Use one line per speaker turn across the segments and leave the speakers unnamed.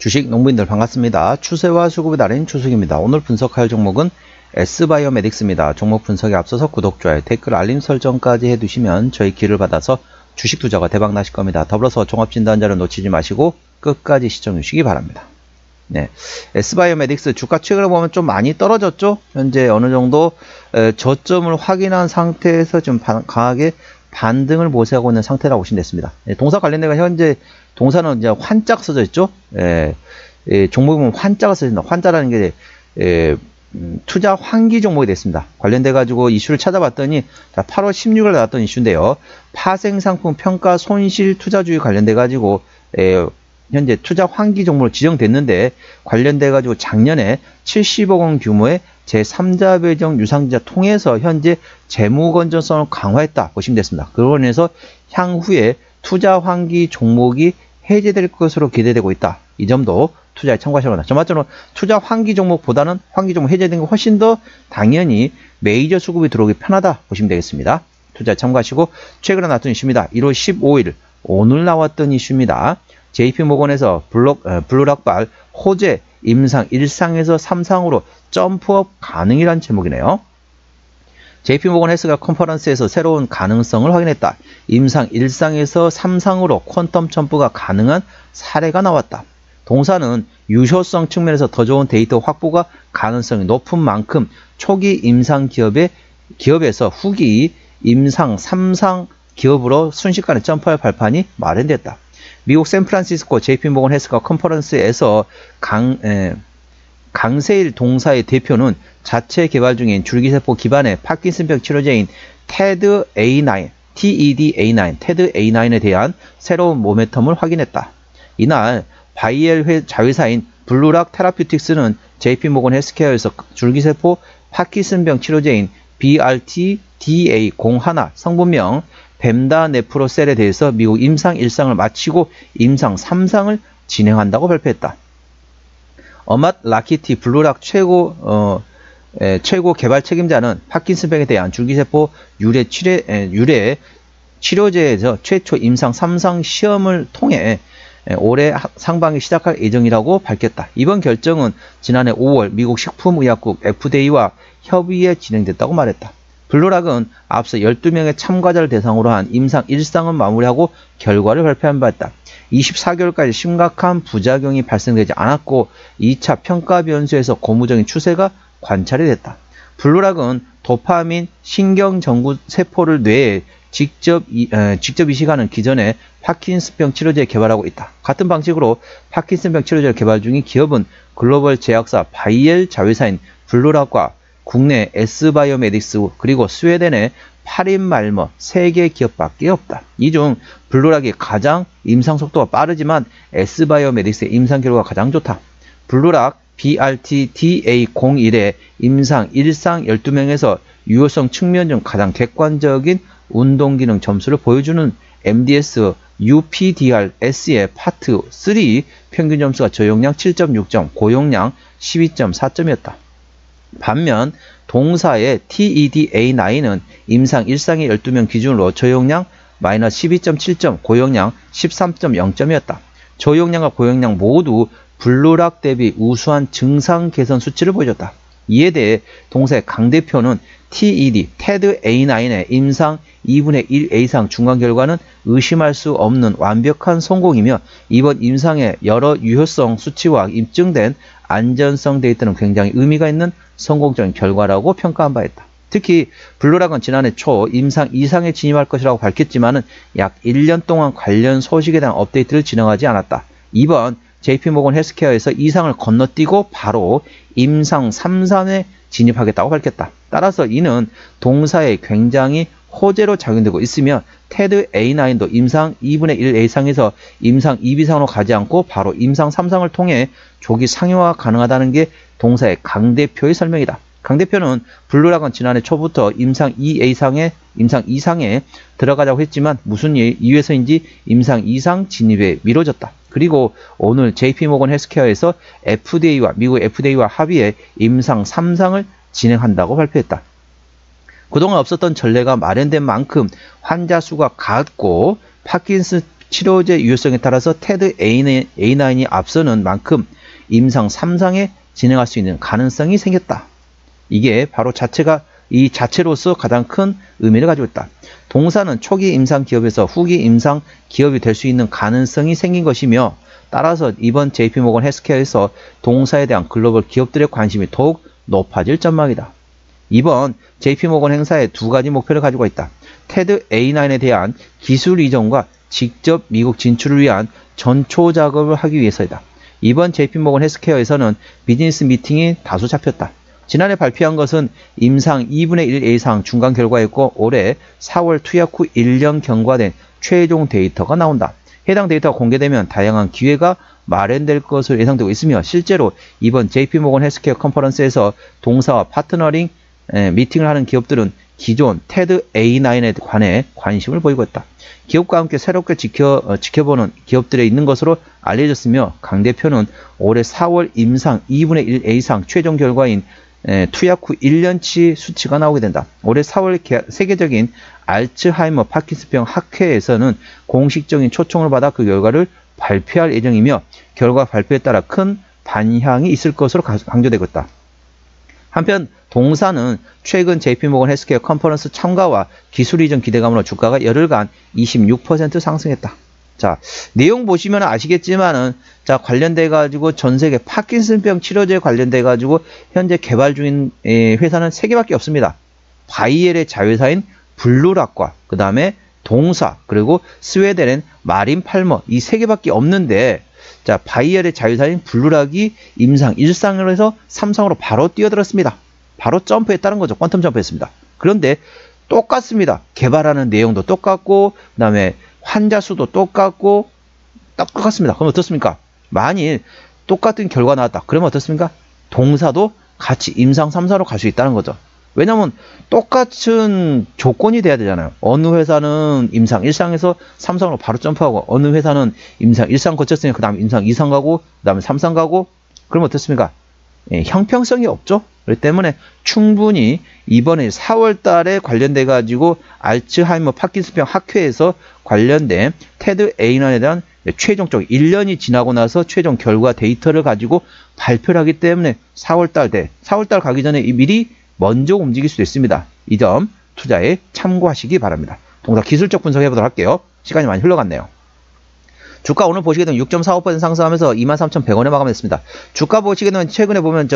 주식 농부인들 반갑습니다. 추세와 수급의 달인 추석입니다. 오늘 분석할 종목은 S바이오메딕스입니다. 종목 분석에 앞서서 구독, 좋아요, 댓글, 알림 설정까지 해두시면 저희 기를 받아서 주식 투자가 대박 나실 겁니다. 더불어서 종합진단자를 놓치지 마시고 끝까지 시청해 주시기 바랍니다. 네, S바이오메딕스 주가 최근에 보면 좀 많이 떨어졌죠. 현재 어느 정도 저점을 확인한 상태에서 좀 강하게 반등을 모색하고 있는 상태라고 보시면 됐습니다. 동사 관련돼가 현재 동사는 이제 환자가 써져 있죠. 종목이 보면 환자가 써져 있다. 환자라는 게 투자 환기 종목이 됐습니다. 관련돼 가지고 이슈를 찾아봤더니 8월 16일 나왔던 이슈인데요. 파생상품 평가 손실 투자주의 관련돼 가지고 현재 투자 환기 종목으로 지정됐는데, 관련돼 가지고 작년에 70억 원 규모의 제3자 배정 유상증자 통해서 현재 재무 건전성을 강화했다 보시면 됐습니다. 그로 인해서 향후에 투자 환기 종목이 해제될 것으로 기대되고 있다. 이 점도 투자에 참고하셔야 합니다. 전반적으로 투자 환기 종목보다는 환기 종목 해제된 게 훨씬 더 당연히 메이저 수급이 들어오기 편하다 보시면 되겠습니다. 투자에 참고하시고, 최근에 나왔던 이슈입니다. 1월 15일 오늘 나왔던 이슈입니다. JP모건에서 블루락발 호재 임상 1상에서 3상으로 점프업 가능이란 제목이네요. JP모건 헬스가 컨퍼런스에서 새로운 가능성을 확인했다. 임상 1상에서 3상으로 퀀텀 점프가 가능한 사례가 나왔다. 동사는 유효성 측면에서 더 좋은 데이터 확보가 가능성이 높은 만큼 초기 임상 기업에서 후기 임상 3상 기업으로 순식간에 점프할 발판이 마련됐다. 미국 샌프란시스코 JP모건 헬스가 컨퍼런스에서 강세일 동사의 대표는 자체 개발 중인 줄기세포 기반의 파킨슨병 치료제인 TED-A9, TED-A9에 대한 새로운 모멘텀을 확인했다. 이날 바이엘 자회사인 블루락 테라퓨틱스는 JP모건 헬스케어에서 줄기세포 파킨슨병 치료제인 BRT-DA01 성분명 벤다네프로셀에 대해서 미국 임상 1상을 마치고 임상 3상을 진행한다고 발표했다. 어맛 라키티 블루락 최고 개발 책임자는 파킨슨병에 대한 줄기세포 유래 치료제에서 최초 임상 3상 시험을 통해 올해 상반기 시작할 예정이라고 밝혔다. 이번 결정은 지난해 5월 미국 식품의약국 FDA와 협의에 진행됐다고 말했다. 블루락은 앞서 12명의 참가자를 대상으로 한 임상 1상은 마무리하고 결과를 발표한 바 있다. 24개월까지 심각한 부작용이 발생되지 않았고 2차 평가 변수에서 고무적인 추세가 관찰이 됐다. 블루락은 도파민 신경전구 세포를 뇌에 직접 이식하는 기존의 파킨슨병 치료제 개발하고 있다. 같은 방식으로 파킨슨병 치료제를 개발 중인 기업은 글로벌 제약사 바이엘 자회사인 블루락과 국내 S바이오메딕스 그리고 스웨덴의 파린말머 3개 기업밖에 없다. 이 중 블루락이 가장 임상 속도가 빠르지만 S바이오메딕스의 임상 결과가 가장 좋다. 블루락 BRT-DA01의 임상 1상 12명에서 유효성 측면 중 가장 객관적인 운동기능 점수를 보여주는 MDS UPDR-S의 파트 3 평균 점수가 저용량 7.6점, 고용량 12.4점이었다. 반면 동사의 TED-A9은 임상 1상의 12명 기준으로 저용량 -12.7점, 고용량 13.0점이었다. 저용량과 고용량 모두 블루락 대비 우수한 증상 개선 수치를 보여줬다. 이에 대해 동사의 강 대표는 TED-A9의 임상 2분의 1 이상 중간 결과는 의심할 수 없는 완벽한 성공이며 이번 임상의 여러 유효성 수치와 입증된 안전성 데이터는 굉장히 의미가 있는 성공적인 결과라고 평가한 바 있다. 특히 블루락은 지난해 초 임상 2상에 진입할 것이라고 밝혔지만 약 1년 동안 관련 소식에 대한 업데이트를 진행하지 않았다. 이번 JP모건 헬스케어에서 2상을 건너뛰고 바로 임상 3상에 진입하겠다고 밝혔다. 따라서 이는 동사에 굉장히 호재로 작용되고 있으며 TED-A9도 임상 2분의 1 이상에서 임상 2비상으로 가지 않고 바로 임상 3상을 통해 조기 상용화가 가능하다는 게 동사의 강 대표의 설명이다. 강 대표는 블루락은 지난해 초부터 임상 2상에 들어가자고 했지만 무슨 이유에서인지 임상 2상 진입에 미뤄졌다. 그리고 오늘 JP모건 헬스케어에서 미국 FDA와 합의해 임상 3상을 진행한다고 발표했다. 그동안 없었던 전례가 마련된 만큼 환자 수가 같고 파킨슨 치료제 유효성에 따라서 테드 A9이 앞서는 만큼 임상 3상에 진행할 수 있는 가능성이 생겼다. 이게 바로 이 자체로서 가장 큰 의미를 가지고 있다. 동사는 초기 임상 기업에서 후기 임상 기업이 될 수 있는 가능성이 생긴 것이며, 따라서 이번 JP모건 헬스케어에서 동사에 대한 글로벌 기업들의 관심이 더욱 높아질 전망이다. 이번 JP모건 행사에 두 가지 목표를 가지고 있다. 테드 A9에 대한 기술 이전과 직접 미국 진출을 위한 전초 작업을 하기 위해서이다. 이번 JP모건 헬스케어에서는 비즈니스 미팅이 다수 잡혔다. 지난해 발표한 것은 임상 2분의 1 이상 중간 결과였고, 올해 4월 투약 후 1년 경과된 최종 데이터가 나온다. 해당 데이터가 공개되면 다양한 기회가 마련될 것으로 예상되고 있으며, 실제로 이번 JP모건 헬스케어 컨퍼런스에서 동사와 파트너링 미팅을 하는 기업들은 기존 테드 A9에 관해 관심을 보이고 있다. 기업과 함께 새롭게 지켜보는 기업들에 있는 것으로 알려졌으며, 강 대표는 올해 4월 임상 2분의 1 이상 최종 결과인 투약 후 1년치 수치가 나오게 된다. 올해 4월 세계적인 알츠하이머 파킨슨병 학회에서는 공식적인 초청을 받아 그 결과를 발표할 예정이며, 결과 발표에 따라 큰 반향이 있을 것으로 강조되고 있다. 한편 동사는 최근 JP모건 헬스케어 컨퍼런스 참가와 기술 이전 기대감으로 주가가 열흘간 26% 상승했다. 자, 내용 보시면 아시겠지만은, 자, 관련돼 가지고 전 세계 파킨슨병 치료제 관련돼 가지고 현재 개발 중인 회사는 3개밖에 없습니다. 바이엘의 자회사인 블루락과 그 다음에 동사, 그리고 스웨덴의 마린 팔머, 이 3개밖에 없는데, 자, 바이엘의 자회사인 블루락이 임상 1상으로 해서 3상으로 바로 뛰어들었습니다. 바로 점프했다는 거죠. 퀀텀 점프했습니다. 그런데 똑같습니다. 개발하는 내용도 똑같고, 그 다음에 환자 수도 똑같고, 똑같습니다. 그럼 어떻습니까? 만일 똑같은 결과 나왔다. 그러면 어떻습니까? 동사도 같이 임상 3사로 갈 수 있다는 거죠. 왜냐면 똑같은 조건이 돼야 되잖아요. 어느 회사는 임상 1상에서 3상으로 바로 점프하고, 어느 회사는 임상 1상 거쳤으니 그 다음에 임상 2상 가고, 그 다음에 3상 가고, 그러면 어떻습니까? 형평성이 없죠. 그렇기 때문에 충분히 이번에 4월 달에 관련돼 가지고 알츠하이머 파킨슨병 학회에서 관련된 테드 A9에 대한 최종적 1년이 지나고 나서 최종 결과 데이터를 가지고 발표를 하기 때문에 4월달 가기 전에 미리 먼저 움직일 수도 있습니다. 이 점 투자에 참고하시기 바랍니다. 동사 기술적 분석해 보도록 할게요. 시간이 많이 흘러갔네요. 주가 오늘 보시게 되면 6.45% 상승하면서 23,100원에 마감했습니다. 주가 보시게 되면 최근에 보면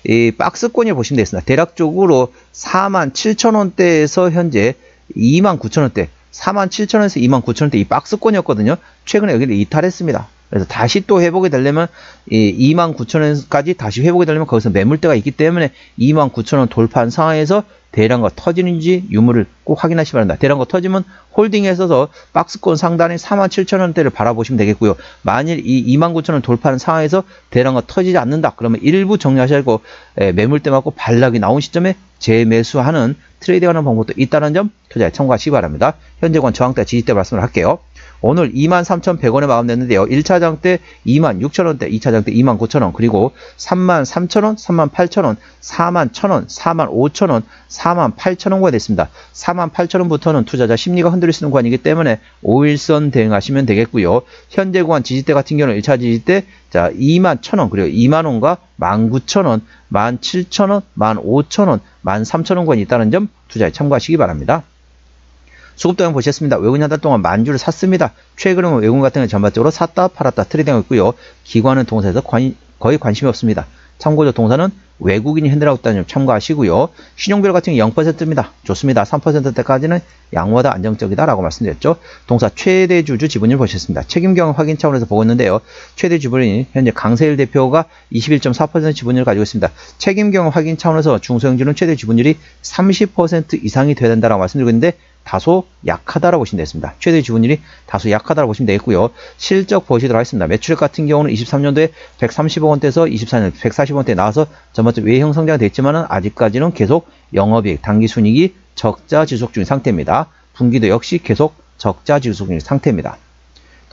이 박스권을 보시면 되겠습니다. 대략적으로 47,000원대에서 현재 29,000원대, 47,000원에서 29,000원대 이 박스권이었거든요. 최근에 여기를 이탈했습니다. 그래서 다시 또 회복이 되려면 29,000원까지 다시 회복이 되려면 거기서 매물대가 있기 때문에 29,000원 돌파한 상황에서 대량거 터지는지 유무를 꼭 확인하시기 바랍니다. 대량거 터지면 홀딩에 있어서 박스권 상단의 47,000원대를 바라보시면 되겠고요. 만일 이 29,000원 돌파하는 상황에서 대량거 터지지 않는다. 그러면 일부 정리하셔야 하고 매물대 맞고 반락이 나온 시점에 재매수하는 트레이딩하는 방법도 있다는 점 투자에 참고하시기 바랍니다. 현재권 저항대 지지대 말씀을 할게요. 오늘 23,100원에 마감됐는데요. 1차장 때 26,000원대, 2차장 때 29,000원, 그리고 33,000원, 38,000원, 41,000원, 45,000원, 48,000원가 됐습니다. 48,000원부터는 투자자 심리가 흔들릴 수 있는 구간이기 때문에 5일선 대응하시면 되겠고요. 현재 구간 지지대 같은 경우는 1차 지지대, 자, 21,000원, 그리고 20,000원과 19,000원, 17,000원, 15,000원, 13,000원 구간이 있다는 점 투자에 참고하시기 바랍니다. 수급 동향 보셨습니다. 외국인 한 달 동안 만주를 샀습니다. 최근은 외국인 같은 경우는 전반적으로 샀다 팔았다 트레이딩하고 있고요. 기관은 동사에서 거의 관심이 없습니다. 참고로 동사는 외국인이 핸들하고 있다는 점 참고하시고요. 신용별 같은 경우 0%입니다. 좋습니다. 3%대까지는 양호하다 안정적이다 라고 말씀드렸죠. 동사 최대 주주 지분율 보셨습니다. 책임경 확인 차원에서 보고 있는데요. 최대 지분이 현재 강세일 대표가 21.4% 지분율을 가지고 있습니다. 책임경 확인 차원에서 중소형주는 최대 지분율이 30% 이상이 돼야 된다라고 말씀드리고 있는데 다소 약하다라고 보시면 되겠습니다. 최대 지분율이 다소 약하다라고 보시면 되겠고요. 실적 보시도록 하겠습니다. 매출액 같은 경우는 23년도에 130억 원대에서 24년 140억 원대에 나와서 전반적으로 외형 성장이 됐지만은 아직까지는 계속 영업이익, 당기순이익이 적자 지속 중인 상태입니다. 분기도 역시 계속 적자 지속 중인 상태입니다.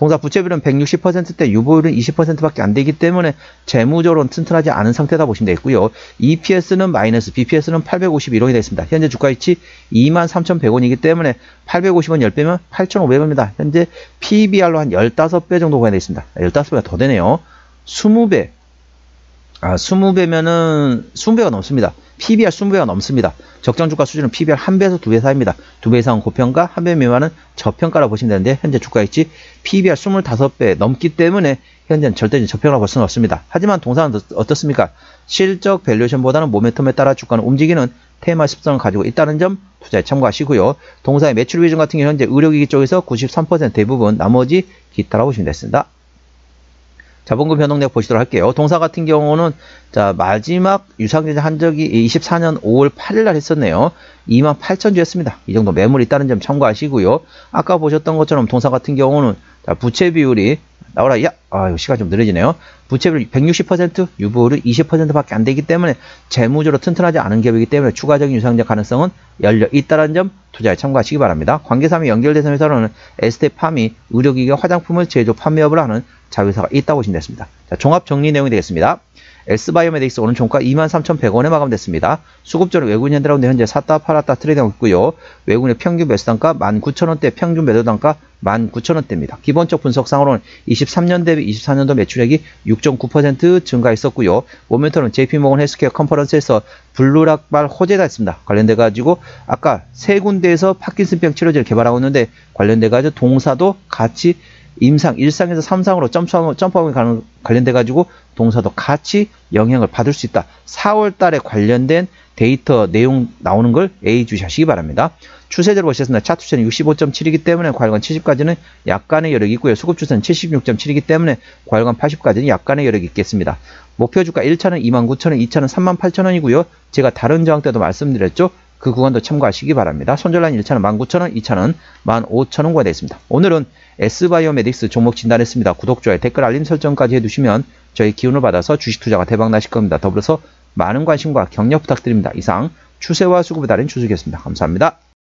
동사 부채비율은 160%대 유보율은 20%밖에 안 되기 때문에 재무적으로는 튼튼하지 않은 상태다 보시면 되겠고요. EPS는 마이너스, BPS는 851원이 되겠습니다. 현재 주가위치 23,100원이기 때문에 850원 10배면 8,500원입니다. 현재 PBR로 한 15배 정도가 되겠습니다. 15배가 더 되네요. 20배. 20배면은 20배가 넘습니다. PBR 20배가 넘습니다. 적정 주가 수준은 PBR 1배에서 2배 사이입니다. 2배 이상은 고평가, 1배 미만은 저평가라고 보시면 되는데 현재 주가위치 PBR 25배 넘기 때문에 현재는 절대 저평가라고 볼 수는 없습니다. 하지만 동사는 어떻습니까? 실적 밸류에이션보다는 모멘텀에 따라 주가는 움직이는 테마 습성을 가지고 있다는 점 투자에 참고하시고요. 동사의 매출 비중 같은 경우는 현재 의료기기 쪽에서 93% 대부분, 나머지 기타라고 보시면 되겠습니다. 자본금 변동력 보시도록 할게요. 동사 같은 경우는 자 마지막 유상증자 한 적이 24년 5월 8일 날 했었네요. 28,000주였습니다. 이 정도 매물이 있다는 점 참고하시고요. 아까 보셨던 것처럼 동사 같은 경우는 자 부채 비율이 나오라. 야, 이거 시간 좀 느려지네요. 부채 비율 160%, 유보율은 20%밖에 안 되기 때문에 재무적으로 튼튼하지 않은 기업이기 때문에 추가적인 유상증자 가능성은 열려 있다는 점 투자에 참고하시기 바랍니다. 관계사항이 연결된 회사로는 에스테팜이 의료기기와 화장품을 제조 판매업을 하는 자회사가 있다고 보시면 됐습니다. 자, 종합 정리 내용이 되겠습니다. S바이오메딕스 오늘 종가 23,100원에 마감됐습니다. 수급적으로 외국인 현대라운드 현재 샀다 팔았다 트레이드하고 있고요. 외국인의 평균 매수단가 19,000원대, 평균 매도단가 19,000원대입니다. 기본적 분석상으로는 23년 대비 24년도 매출액이 6.9% 증가했었고요. 모멘텀은 JP모건 헬스케어 컨퍼런스에서 블루락발 호재가 있습니다. 관련돼가지고 아까 세 군데에서 파킨슨병 치료제를 개발하고 있는데 관련돼가지고 동사도 같이 임상 1상에서 3상으로 점프하고 관련돼가지고 동사도 같이 영향을 받을 수 있다. 4월 달에 관련된 데이터 내용 나오는 걸 예의주시하시기 바랍니다. 추세대로 보셨습니다. 차트 추세는 65.7이기 때문에 과열관 70까지는 약간의 여력이 있고요. 수급 추세는 76.7이기 때문에 과열관 80까지는 약간의 여력이 있겠습니다. 목표 주가 1차는 29,000원, 2차는 38,000원이고요. 제가 다른 저항 때도 말씀드렸죠. 그 구간도 참고하시기 바랍니다. 손절라인 1차는 19,000원, 2차는 15,000원과 되겠습니다. 오늘은 S바이오메딕스 종목 진단했습니다. 구독, 좋아요, 댓글, 알림 설정까지 해두시면 저희 기운을 받아서 주식 투자가 대박 나실 겁니다. 더불어서 많은 관심과 격려 부탁드립니다. 이상 추세와 수급의 달인 추석이었습니다. 감사합니다.